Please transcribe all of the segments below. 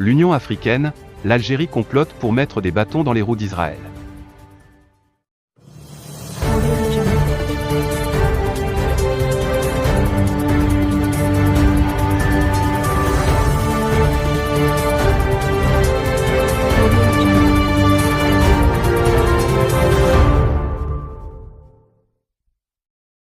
L'Union africaine, l'Algérie complote pour mettre des bâtons dans les roues d'Israël.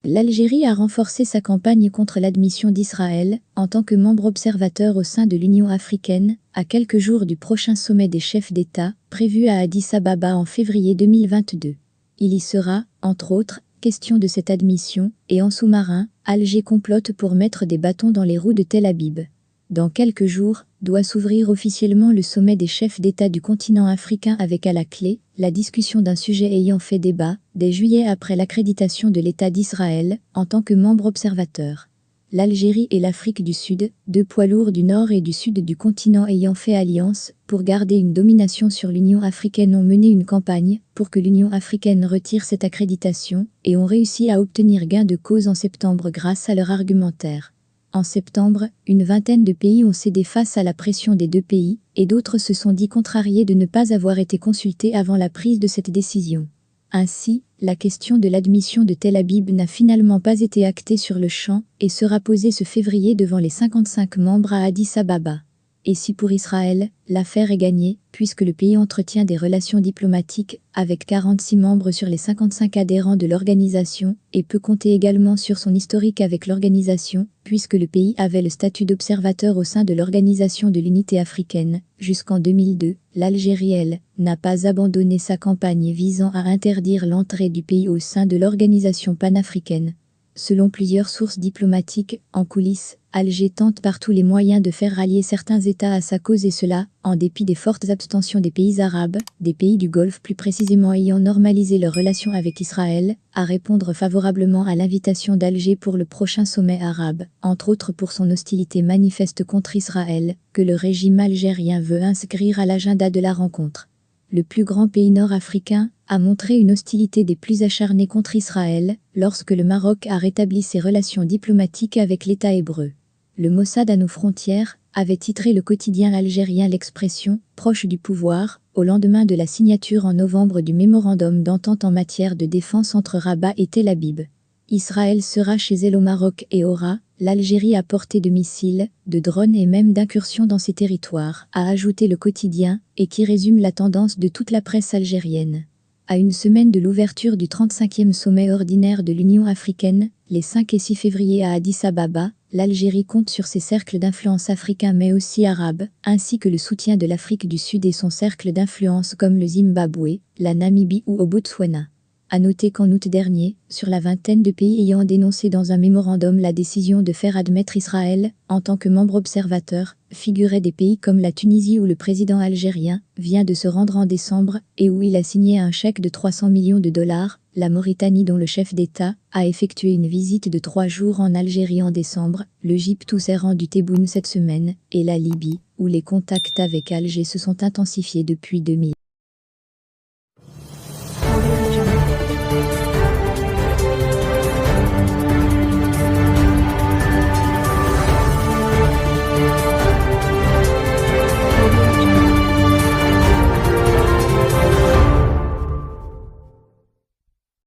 L'Algérie a renforcé sa campagne contre l'admission d'Israël en tant que membre observateur au sein de l'Union africaine, à quelques jours du prochain sommet des chefs d'État, prévu à Addis-Ababa en février 2022. Il y sera, entre autres, question de cette admission, et en sous-marin, Alger complote pour mettre des bâtons dans les roues de Tel Aviv. Dans quelques jours, doit s'ouvrir officiellement le sommet des chefs d'État du continent africain avec à la clé la discussion d'un sujet ayant fait débat dès juillet après l'accréditation de l'État d'Israël en tant que membre observateur. L'Algérie et l'Afrique du Sud, deux poids lourds du nord et du sud du continent ayant fait alliance pour garder une domination sur l'Union africaine, ont mené une campagne pour que l'Union africaine retire cette accréditation et ont réussi à obtenir gain de cause en septembre grâce à leur argumentaire. En septembre, une vingtaine de pays ont cédé face à la pression des deux pays, et d'autres se sont dit contrariés de ne pas avoir été consultés avant la prise de cette décision. Ainsi, la question de l'admission de Tel Aviv n'a finalement pas été actée sur le champ et sera posée ce février devant les 55 membres à Addis-Ababa. Et si pour Israël, l'affaire est gagnée, puisque le pays entretient des relations diplomatiques avec 46 membres sur les 55 adhérents de l'organisation et peut compter également sur son historique avec l'organisation, puisque le pays avait le statut d'observateur au sein de l'Organisation de l'Unité africaine. Jusqu'en 2002, l'Algérie, elle, n'a pas abandonné sa campagne visant à interdire l'entrée du pays au sein de l'organisation panafricaine. Selon plusieurs sources diplomatiques, en coulisses, Alger tente par tous les moyens de faire rallier certains États à sa cause, et cela, en dépit des fortes abstentions des pays arabes, des pays du Golfe plus précisément ayant normalisé leurs relations avec Israël, à répondre favorablement à l'invitation d'Alger pour le prochain sommet arabe, entre autres pour son hostilité manifeste contre Israël, que le régime algérien veut inscrire à l'agenda de la rencontre. Le plus grand pays nord-africain a montré une hostilité des plus acharnées contre Israël lorsque le Maroc a rétabli ses relations diplomatiques avec l'État hébreu. Le Mossad à nos frontières avait titré le quotidien algérien l'expression « proche du pouvoir » au lendemain de la signature en novembre du mémorandum d'entente en matière de défense entre Rabat et Tel Aviv. Israël sera chez elle au Maroc et aura l'Algérie à portée de missiles, de drones et même d'incursions dans ses territoires, a ajouté le quotidien, et qui résume la tendance de toute la presse algérienne. À une semaine de l'ouverture du 35e sommet ordinaire de l'Union africaine, les 5 et 6 février à Addis-Ababa, l'Algérie compte sur ses cercles d'influence africains mais aussi arabes, ainsi que le soutien de l'Afrique du Sud et son cercle d'influence comme le Zimbabwe, la Namibie ou au Botswana. À noter qu'en août dernier, sur la vingtaine de pays ayant dénoncé dans un mémorandum la décision de faire admettre Israël en tant que membre observateur, figuraient des pays comme la Tunisie où le président algérien vient de se rendre en décembre et où il a signé un chèque de 300 millions de dollars, la Mauritanie dont le chef d'État a effectué une visite de 3 jours en Algérie en décembre, l'Égypte où s'est rendu Tebboune cette semaine, et la Libye, où les contacts avec Alger se sont intensifiés depuis 2000.